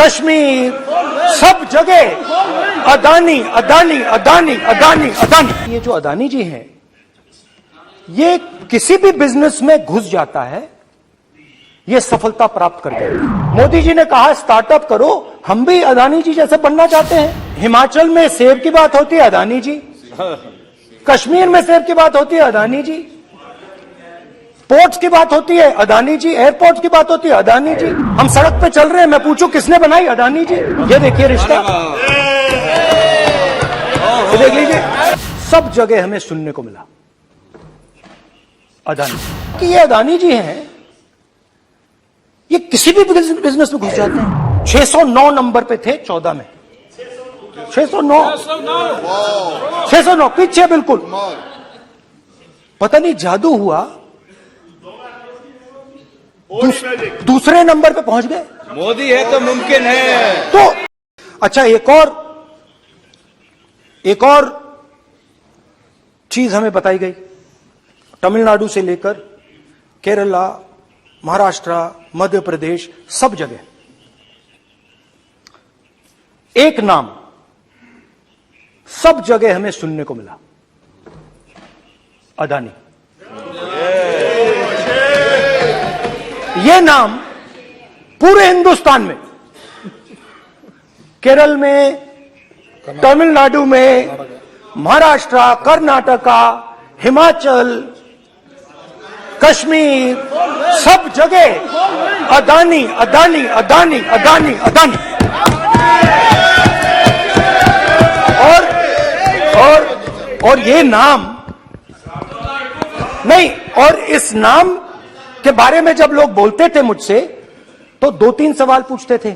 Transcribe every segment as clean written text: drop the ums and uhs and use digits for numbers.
कश्मीर, सब जगह अदानी अदानी अदानी अदानी अदानी। ये जो अदानी जी हैं, ये किसी भी बिजनेस में घुस जाता है, ये सफलता प्राप्त कर जाता है। मोदी जी ने कहा स्टार्टअप करो, हम भी अदानी जी जैसे बनना चाहते हैं। हिमाचल में सेब की बात होती है, अदानी जी। कश्मीर में सेब की बात होती है, अदानी जी। पोर्ट्स की बात होती है, अदानी जी। एयरपोर्ट्स की बात होती है, अदानी जी। हम सड़क पे चल रहे हैं, मैं पूछूं किसने बनाई, अदानी जी। ये देखिए रिश्ता, ये देख लीजिए, सब जगह हमें सुनने को मिला अदानी कि ये अदानी जी हैं, ये किसी भी बिजनेस में घुस जाते हैं। 609 नंबर पे थे 14 में, 609 पीछे बिल्कुल। पता नहीं जादू हुआ, दूसरे नंबर पे पहुंच गए। मोदी है तो मुमकिन है। तो अच्छा, एक और चीज हमें बताई गई। तमिलनाडु से लेकर केरला, महाराष्ट्र, मध्य प्रदेश, सब जगह एक नाम सब जगह हमें सुनने को मिला, अदानी। यह नाम पूरे हिंदुस्तान में, केरल में, तमिलनाडु में, महाराष्ट्र, कर्नाटका, हिमाचल, कश्मीर, सब जगह अदानी अदानी अदानी अदानी अदानी। और ये नाम नहीं, और इस नाम के बारे में जब लोग बोलते थे मुझसे, तो 2-3 सवाल पूछते थे।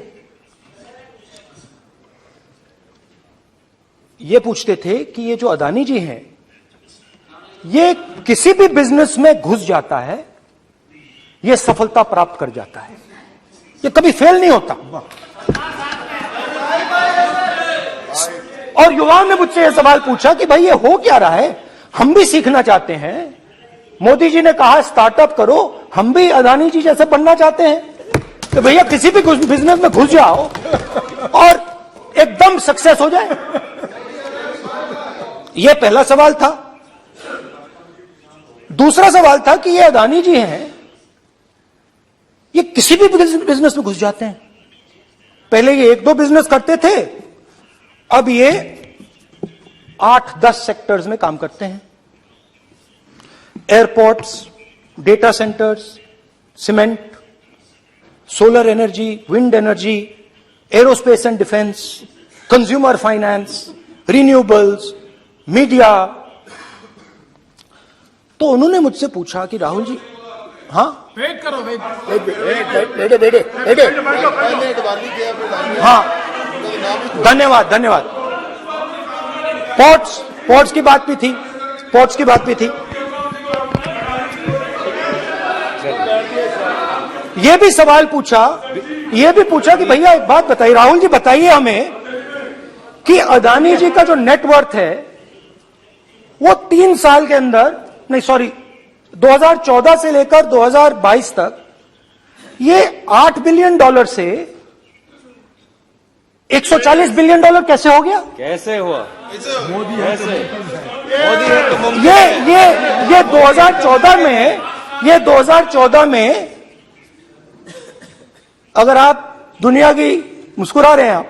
ये पूछते थे कि ये जो अदानी जी हैं, ये किसी भी बिजनेस में घुस जाता है, ये सफलता प्राप्त कर जाता है, ये कभी फेल नहीं होता। और युवाओं ने मुझसे यह सवाल पूछा कि भाई ये हो क्या रहा है, हम भी सीखना चाहते हैं। मोदी जी ने कहा स्टार्टअप करो, हम भी अदानी जी जैसे बनना चाहते हैं। तो भैया किसी भी बिजनेस में घुस जाओ और एकदम सक्सेस हो जाए। यह पहला सवाल था। दूसरा सवाल था कि ये अदानी जी हैं, ये किसी भी बिजनेस में घुस जाते हैं। पहले ये 1-2 बिजनेस करते थे, अब ये 8-10 सेक्टर्स में काम करते हैं। Airports, data centres, cement, solar energy, wind energy, aerospace and defence, consumer finance, renewables, media. तो उन्होंने मुझसे पूछा कि राहुल जी, हाँ वेट करो, बेटे हाँ, धन्यवाद। पोर्ट्स की बात भी थी। ये भी सवाल पूछा, ये भी पूछा कि भैया एक बात बताइए, राहुल जी बताइए हमें कि अदानी जी का जो नेटवर्थ है, वो 3 साल के अंदर, नहीं सॉरी, 2014 से लेकर 2022 तक ये $8 बिलियन से $140 बिलियन कैसे हो गया? कैसे हुआ? मोदी है तो मुमकिन। ये 2014 में अगर आप दुनिया की, मुस्कुरा रहे हैं आप,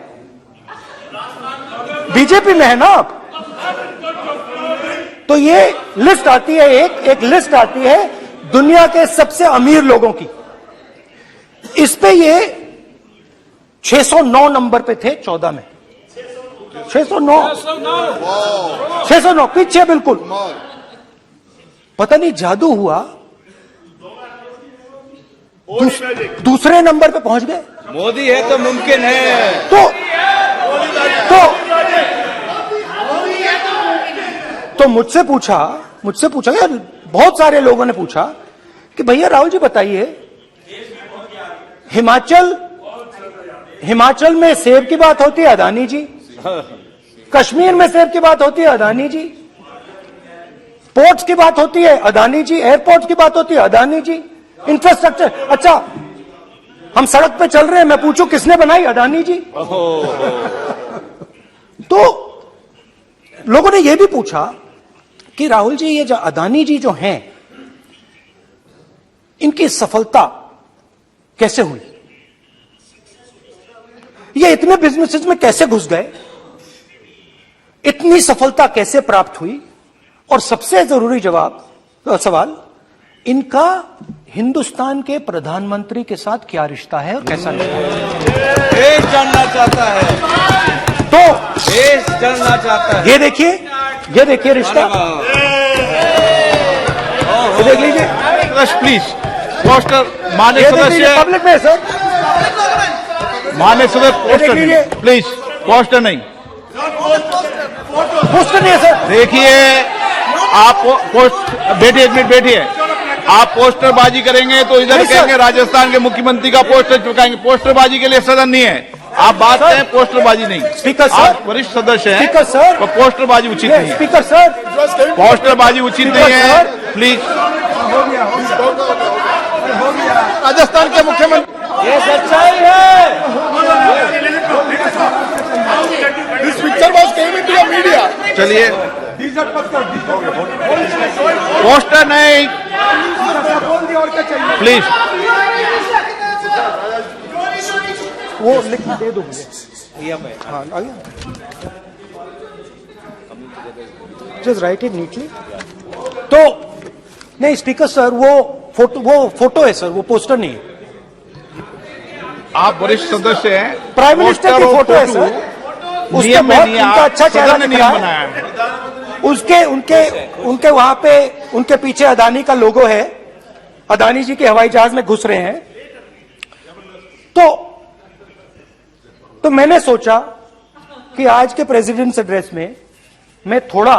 बीजेपी में है ना आप, तो ये लिस्ट आती है, एक लिस्ट आती है दुनिया के सबसे अमीर लोगों की। इस पे ये 609 नंबर पे थे 14 में, 609 पीछे बिल्कुल। पता नहीं जादू हुआ, दूसरे नंबर पे पहुंच गए। मोदी है तो मुमकिन है। तो मुझसे पूछा यार, बहुत सारे लोगों ने पूछा कि भैया राहुल जी बताइए, हिमाचल में सेब की बात होती है, अदानी जी। कश्मीर में सेब की बात होती है, अदानी जी। पोर्ट्स की बात होती है, अदानी जी। एयरपोर्ट्स की बात होती है, अदानी जी। इंफ्रास्ट्रक्चर, अच्छा हम सड़क पे चल रहे हैं, मैं पूछूं किसने बनाई? अदानी जी। तो लोगों ने यह भी पूछा कि राहुल जी, ये जो अदानी जी जो हैं, इनकी सफलता कैसे हुई? ये इतने बिजनेसेस में कैसे घुस गए? इतनी सफलता कैसे प्राप्त हुई? और सबसे जरूरी सवाल, इनका हिंदुस्तान के प्रधानमंत्री के साथ क्या रिश्ता है और कैसा रिश्ता है? देश जानना चाहता है, तो देश जानना चाहता है। ये देखिए रिश्ता, ये देख लीजिए। प्लीज पोस्टर मान्य ये देख सदस्य, लीजिए पब्लिक में सर, मान्य सदस्य पोस्टर लीजिए। नहीं, प्लीज पोस्टर नहीं। पोस्टर नहीं है सर। देखिए आप बैठिए, एक मिनट बैठिए। आप पोस्टरबाजी करेंगे तो इधर नहीं, सर। कहेंगे राजस्थान के मुख्यमंत्री का पोस्टर चिपकाएंगे। पोस्टरबाजी के लिए सदन नहीं है। आप बात सर। करें, पोस्टरबाजी नहीं। Speaker sir. आप वरिष्ठ सदस्य हैं, स्पीकर सर। तो पोस्टरबाजी उचित नहीं है। स्पीकर सर, पोस्टरबाजी उचित नहीं है, प्लीज। राजस्थान के मुख्यमंत्री, ये सच्चाई है। This picture was came into the media. चलिए, पोस्टर नहीं, प्लीज। वो लिख दे दो मुझे। हाँ, आ गया। Just right it neatly. तो नहीं स्पीकर सर, वो फोटो है सर, वो पोस्टर नहीं है। आप वरिष्ठ सदस्य हैं, प्राइम मिनिस्टर की पोस्टर और फोटो है फोटो सर, उसके नियम में बहुत नहीं है। उनका अच्छा चेहरा सदन ने दिख नियम रहा बनाया है। है। उनके वहां पे, उनके पीछे अदानी का लोगो है, अदानी जी के हवाई जहाज में घुस रहे हैं। तो मैंने सोचा कि आज के प्रेसिडेंट्स एड्रेस में मैं थोड़ा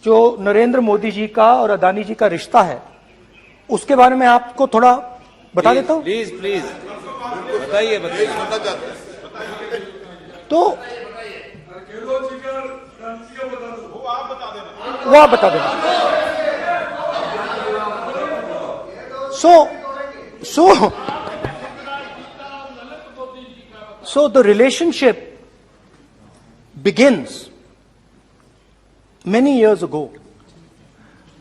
जो नरेंद्र मोदी जी का और अदानी जी का रिश्ता है उसके बारे में आपको थोड़ा बता देता हूं। प्लीज प्लीज बताइए। तो वो आप बता देना। So the relationship begins many years ago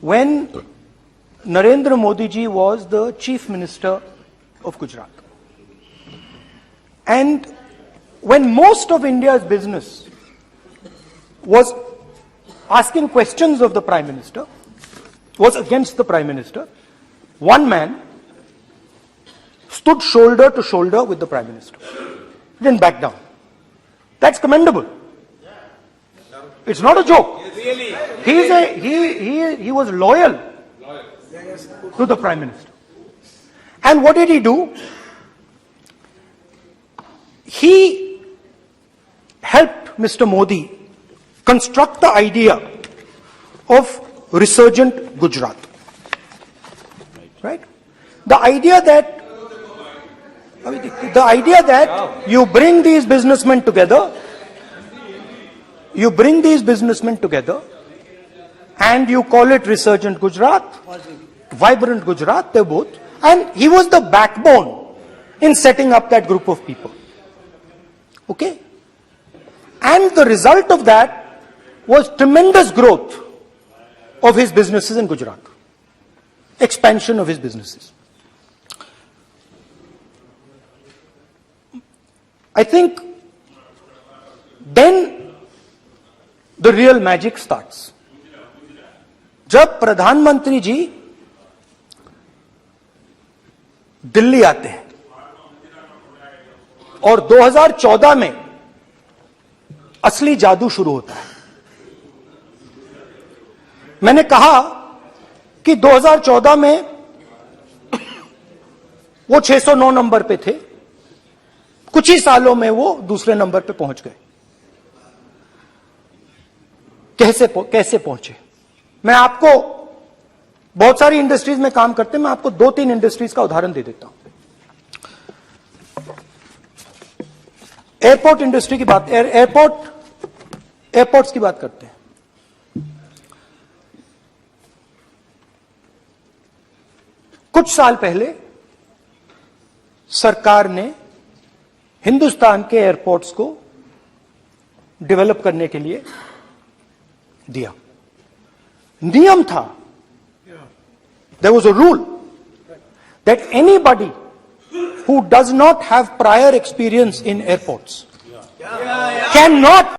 when Narendra Modi ji was the Chief Minister of Gujarat. And when most of India's business was asking questions of the Prime Minister, was against the Prime Minister, one man stood shoulder to shoulder with the Prime Minister. He didn't back down. That's commendable. It's not a joke. He was loyal to the Prime Minister. And what did he do? He helped Mr. Modi construct the idea of resurgent Gujarat. Right? The idea that you bring these businessmen together, and you call it resurgent Gujarat, vibrant Gujarat, they're both. And he was the backbone in setting up that group of people. Okay? And the result of that was tremendous growth of his businesses in Gujarat. Expansion of his businesses. I think then the real magic starts. जब प्रधानमंत्री जी दिल्ली आते हैं और 2014 में असली जादू शुरू होता है। मैंने कहा कि 2014 में वो 609 नंबर पे थे, कुछ ही सालों में वो दूसरे नंबर पे पहुंच गए। कैसे पहुंचे? मैं आपको, बहुत सारी इंडस्ट्रीज में काम करते हैं, मैं आपको 2-3 इंडस्ट्रीज का उदाहरण दे देता हूं। एयरपोर्ट इंडस्ट्री की बात, एयरपोर्ट्स की बात करते हैं। कुछ साल पहले सरकार ने हिंदुस्तान के एयरपोर्ट्स को डेवलप करने के लिए दिया। नियम था, there was a rule that anybody who does not have prior experience in airports cannot